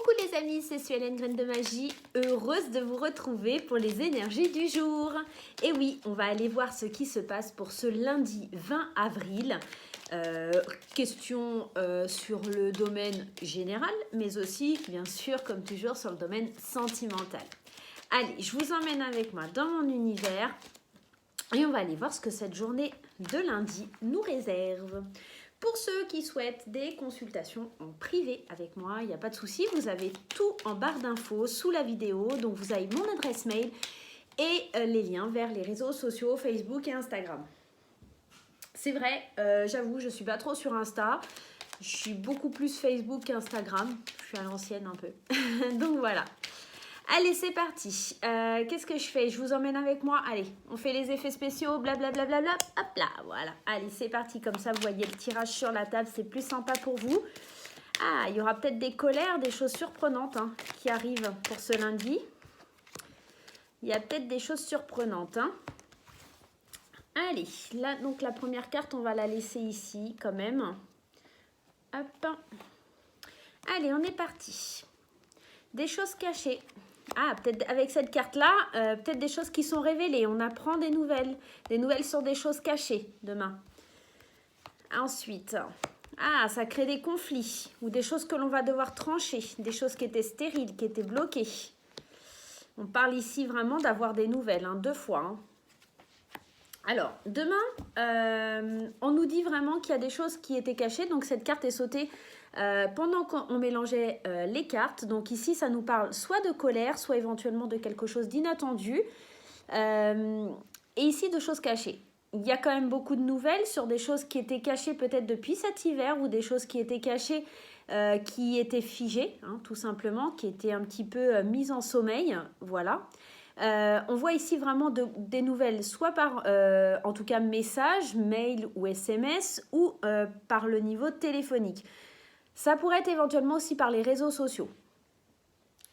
Coucou les amis, c'est Suelen Graine de Magie, heureuse de vous retrouver pour les énergies du jour. Et oui, on va aller voir ce qui se passe pour ce lundi 20 avril. Question sur le domaine général, mais aussi, bien sûr, comme toujours, sur le domaine sentimental. Allez, je vous emmène avec moi dans mon univers et on va aller voir ce que cette journée de lundi nous réserve. Pour ceux qui souhaitent des consultations en privé avec moi, il n'y a pas de souci, vous avez tout en barre d'infos sous la vidéo. Donc vous avez mon adresse mail et les liens vers les réseaux sociaux, Facebook et Instagram. C'est vrai, j'avoue, je ne suis pas trop sur Insta. Je suis beaucoup plus Facebook qu'Instagram. Je suis à l'ancienne un peu. Donc voilà. Allez, c'est parti. Qu'est-ce que je fais? Je vous emmène avec moi. Allez, on fait les effets spéciaux, blablabla. Hop là, voilà. Allez, c'est parti. Comme ça, vous voyez le tirage sur la table. C'est plus sympa pour vous. Ah, il y aura peut-être des colères, des choses surprenantes qui arrivent pour ce lundi. Il y a peut-être des choses surprenantes. Allez, là, donc la première carte, on va la laisser ici quand même. Hop. Allez, on est parti. Des choses cachées. Ah, peut-être avec cette carte-là, peut-être des choses qui sont révélées. On apprend des nouvelles sur des choses cachées demain. Ensuite, ça crée des conflits ou des choses que l'on va devoir trancher, des choses qui étaient stériles, qui étaient bloquées. On parle ici vraiment d'avoir des nouvelles, 2 fois. Alors, demain, on nous dit vraiment qu'il y a des choses qui étaient cachées. Donc, cette carte est sautée pendant qu'on mélangeait les cartes. Donc, ici, ça nous parle soit de colère, soit éventuellement de quelque chose d'inattendu. Et ici, de choses cachées. Il y a quand même beaucoup de nouvelles sur des choses qui étaient cachées peut-être depuis cet hiver ou des choses qui étaient cachées, qui étaient figées, tout simplement, qui étaient un petit peu mises en sommeil. Voilà. On voit ici vraiment des nouvelles, soit par, en tout cas, message, mail ou SMS, ou par le niveau téléphonique. Ça pourrait être éventuellement aussi par les réseaux sociaux.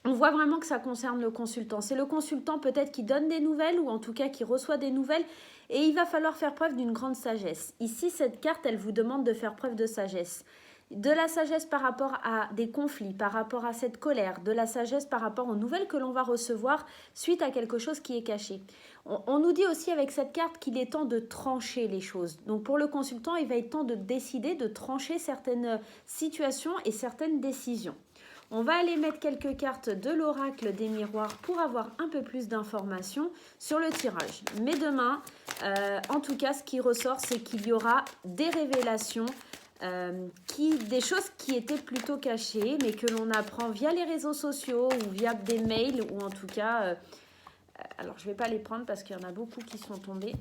On voit vraiment que ça concerne le consultant. C'est le consultant peut-être qui donne des nouvelles, ou en tout cas qui reçoit des nouvelles, et il va falloir faire preuve d'une grande sagesse. Ici, cette carte, elle vous demande de faire preuve de sagesse. De la sagesse par rapport à des conflits, par rapport à cette colère, de la sagesse par rapport aux nouvelles que l'on va recevoir suite à quelque chose qui est caché. On nous dit aussi avec cette carte qu'il est temps de trancher les choses. Donc pour le consultant, il va être temps de décider, de trancher certaines situations et certaines décisions. On va aller mettre quelques cartes de l'oracle des miroirs pour avoir un peu plus d'informations sur le tirage. Mais demain, en tout cas, ce qui ressort, c'est qu'il y aura des révélations, des choses qui étaient plutôt cachées, mais que l'on apprend via les réseaux sociaux ou via des mails, ou en tout cas, alors je ne vais pas les prendre parce qu'il y en a beaucoup qui sont tombés,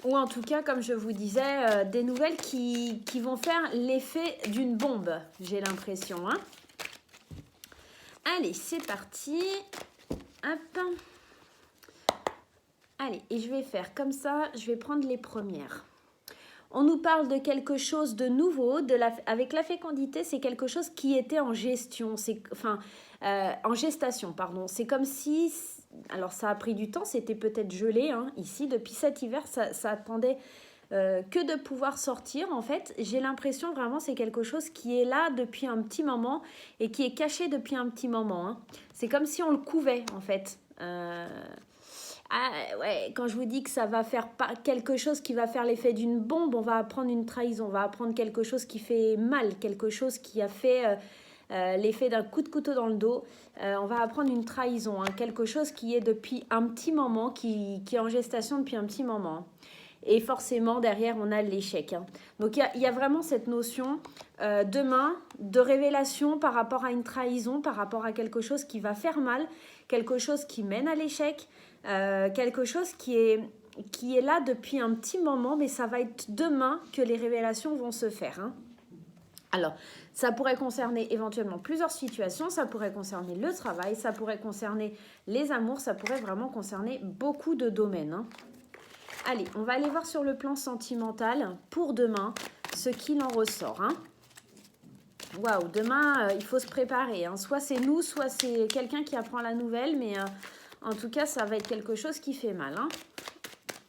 ou en tout cas, comme je vous disais, des nouvelles qui vont faire l'effet d'une bombe, j'ai l'impression. Allez, c'est parti. Hop. Allez, et je vais faire comme ça, je vais prendre les premières. On nous parle de quelque chose de nouveau, avec la fécondité, c'est quelque chose qui était en gestion, en gestation, pardon. C'est comme si, alors ça a pris du temps, c'était peut-être gelé ici, depuis cet hiver, ça attendait que de pouvoir sortir. En fait, j'ai l'impression vraiment c'est quelque chose qui est là depuis un petit moment et qui est caché depuis un petit moment. C'est comme si on le couvait en fait. Ouais, quand je vous dis que ça va faire quelque chose qui va faire l'effet d'une bombe, on va apprendre une trahison, on va apprendre quelque chose qui fait mal, quelque chose qui a fait l'effet d'un coup de couteau dans le dos. On va apprendre une trahison, quelque chose qui est depuis un petit moment, qui est en gestation depuis un petit moment. Et forcément, derrière, on a l'échec. Donc, il y a vraiment cette notion demain de révélation par rapport à une trahison, par rapport à quelque chose qui va faire mal, quelque chose qui mène à l'échec, quelque chose qui est là depuis un petit moment, mais ça va être demain que les révélations vont se faire. Alors, ça pourrait concerner éventuellement plusieurs situations, ça pourrait concerner le travail, ça pourrait concerner les amours, ça pourrait vraiment concerner beaucoup de domaines. Allez, on va aller voir sur le plan sentimental pour demain ce qu'il en ressort. Waouh, demain, il faut se préparer. Soit c'est nous, soit c'est quelqu'un qui apprend la nouvelle, mais en tout cas, ça va être quelque chose qui fait mal.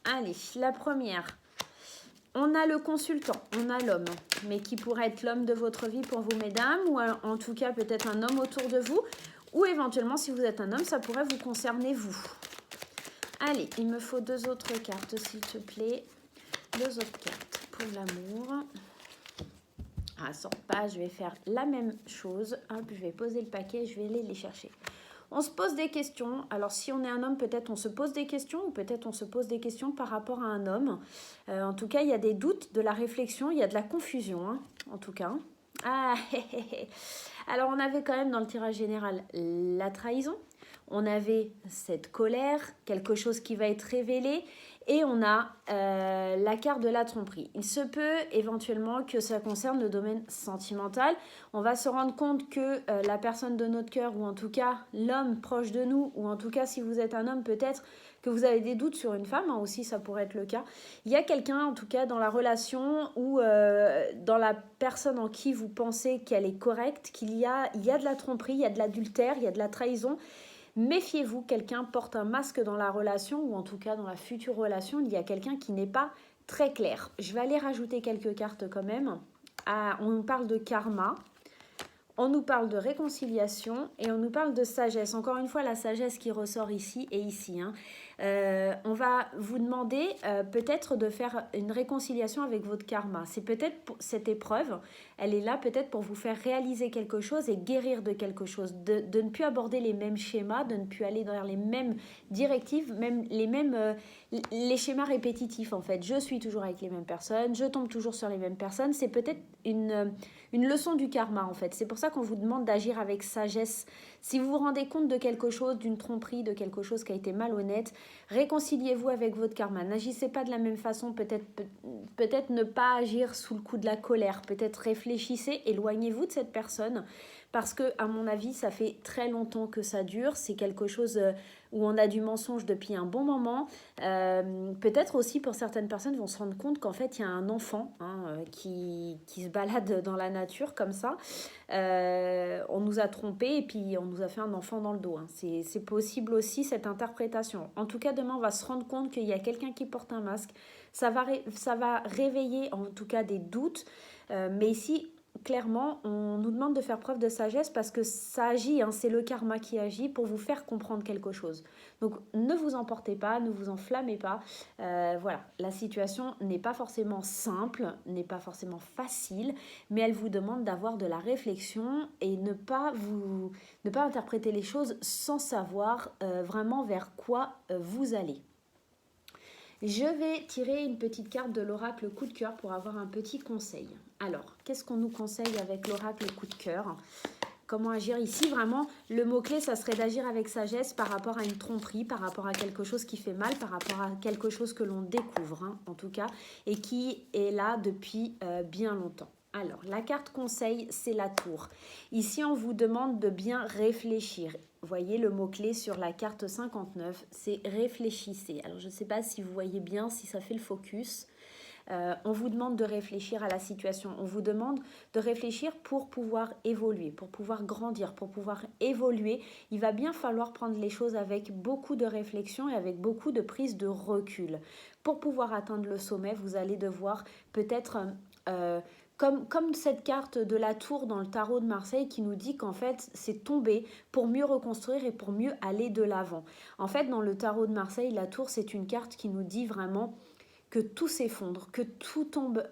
Allez, la première. On a le consultant, on a l'homme, mais qui pourrait être l'homme de votre vie pour vous, mesdames, ou en tout cas peut-être un homme autour de vous, ou éventuellement, si vous êtes un homme, ça pourrait vous concerner, vous. Allez, il me faut 2 autres cartes, s'il te plaît. 2 autres cartes pour l'amour. Ah, sort pas, je vais faire la même chose. Hop, je vais poser le paquet, je vais aller les chercher. On se pose des questions. Alors, si on est un homme, peut-être on se pose des questions ou peut-être on se pose des questions par rapport à un homme. En tout cas, il y a des doutes, de la réflexion, il y a de la confusion, hein, en tout cas. Ah, alors, on avait quand même dans le tirage général la trahison. On avait cette colère, quelque chose qui va être révélé. Et on a la carte de la tromperie. Il se peut éventuellement que ça concerne le domaine sentimental. On va se rendre compte que la personne de notre cœur, ou en tout cas l'homme proche de nous, ou en tout cas si vous êtes un homme, peut-être que vous avez des doutes sur une femme, hein, aussi ça pourrait être le cas. Il y a quelqu'un en tout cas dans la relation ou dans la personne en qui vous pensez qu'elle est correcte, il y a de la tromperie, il y a de l'adultère, il y a de la trahison. Méfiez-vous, quelqu'un porte un masque dans la relation ou en tout cas dans la future relation, il y a quelqu'un qui n'est pas très clair. Je vais aller rajouter quelques cartes quand même. Ah, on nous parle de karma, on nous parle de réconciliation et on nous parle de sagesse. Encore une fois, la sagesse qui ressort ici et ici, hein. On va vous demander peut-être de faire une réconciliation avec votre karma. C'est peut-être cette épreuve, elle est là peut-être pour vous faire réaliser quelque chose et guérir de quelque chose, de ne plus aborder les mêmes schémas, de ne plus aller dans les mêmes directives, même les schémas répétitifs en fait. Je suis toujours avec les mêmes personnes, je tombe toujours sur les mêmes personnes. C'est peut-être une leçon du karma en fait. C'est pour ça qu'on vous demande d'agir avec sagesse. Si vous vous rendez compte de quelque chose, d'une tromperie, de quelque chose qui a été malhonnête, réconciliez-vous avec votre karma. N'agissez pas de la même façon, peut-être ne pas agir sous le coup de la colère, peut-être réfléchissez, éloignez-vous de cette personne parce que à mon avis, ça fait très longtemps que ça dure, c'est quelque chose où on a du mensonge depuis un bon moment. Peut-être aussi pour certaines personnes vont se rendre compte qu'en fait il y a un enfant qui se balade dans la nature comme ça. On nous a trompés et puis on nous a fait un enfant dans le dos, hein. C'est possible aussi cette interprétation. En tout cas, demain on va se rendre compte qu'il y a quelqu'un qui porte un masque. Ça va réveiller en tout cas des doutes. Mais ici, clairement, on nous demande de faire preuve de sagesse parce que ça agit, hein, c'est le karma qui agit pour vous faire comprendre quelque chose. Donc ne vous emportez pas, ne vous enflammez pas. Voilà, la situation n'est pas forcément simple, n'est pas forcément facile, mais elle vous demande d'avoir de la réflexion et ne pas interpréter les choses sans savoir vraiment vers quoi vous allez. Je vais tirer une petite carte de l'oracle coup de cœur pour avoir un petit conseil. Alors, qu'est-ce qu'on nous conseille avec l'oracle coup de cœur ? Comment agir ici? Vraiment, le mot-clé, ça serait d'agir avec sagesse par rapport à une tromperie, par rapport à quelque chose qui fait mal, par rapport à quelque chose que l'on découvre, hein, en tout cas, et qui est là depuis bien longtemps. Alors, la carte conseil, c'est la tour. Ici, on vous demande de bien réfléchir. Vous voyez le mot-clé sur la carte 59, c'est réfléchissez. Alors, je ne sais pas si vous voyez bien, si ça fait le focus. On vous demande de réfléchir à la situation. On vous demande de réfléchir pour pouvoir évoluer, pour pouvoir grandir, pour pouvoir évoluer. Il va bien falloir prendre les choses avec beaucoup de réflexion et avec beaucoup de prise de recul. Pour pouvoir atteindre le sommet, vous allez devoir peut-être... Comme cette carte de la tour dans le tarot de Marseille qui nous dit qu'en fait c'est tomber pour mieux reconstruire et pour mieux aller de l'avant. En fait dans le tarot de Marseille, la tour c'est une carte qui nous dit vraiment que tout s'effondre, que tout tombe,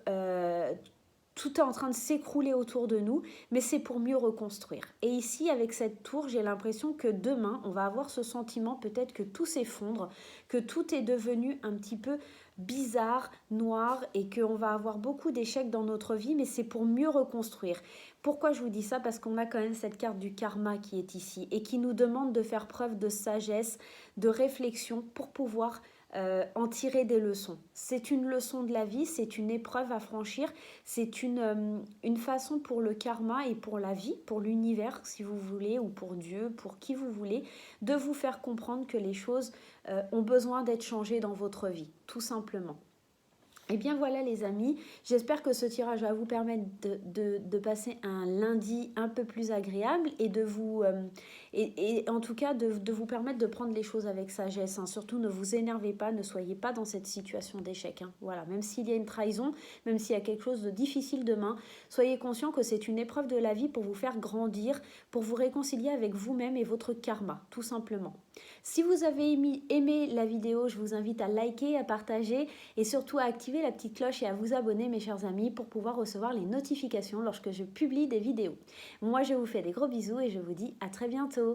tout est en train de s'écrouler autour de nous, mais c'est pour mieux reconstruire. Et ici, avec cette tour, j'ai l'impression que demain, on va avoir ce sentiment peut-être que tout s'effondre, que tout est devenu un petit peu bizarre, noir, et qu'on va avoir beaucoup d'échecs dans notre vie, mais c'est pour mieux reconstruire. Pourquoi je vous dis ça? Parce qu'on a quand même cette carte du karma qui est ici, et qui nous demande de faire preuve de sagesse, de réflexion, pour pouvoir en tirer des leçons. C'est une leçon de la vie, c'est une épreuve à franchir, c'est une façon pour le karma et pour la vie, pour l'univers si vous voulez, ou pour Dieu, pour qui vous voulez, de vous faire comprendre que les choses ont besoin d'être changées dans votre vie, tout simplement. Et bien voilà les amis, j'espère que ce tirage va vous permettre de passer un lundi un peu plus agréable et de vous et en tout cas de vous permettre de prendre les choses avec sagesse, hein. Surtout ne vous énervez pas, ne soyez pas dans cette situation d'échec, hein. Voilà, même s'il y a une trahison, même s'il y a quelque chose de difficile demain, soyez conscient que c'est une épreuve de la vie pour vous faire grandir, pour vous réconcilier avec vous-même et votre karma, tout simplement. Si vous avez aimé la vidéo, je vous invite à liker, à partager et surtout à activer la petite cloche et à vous abonner mes chers amis pour pouvoir recevoir les notifications lorsque je publie des vidéos. Moi je vous fais des gros bisous et je vous dis à très bientôt.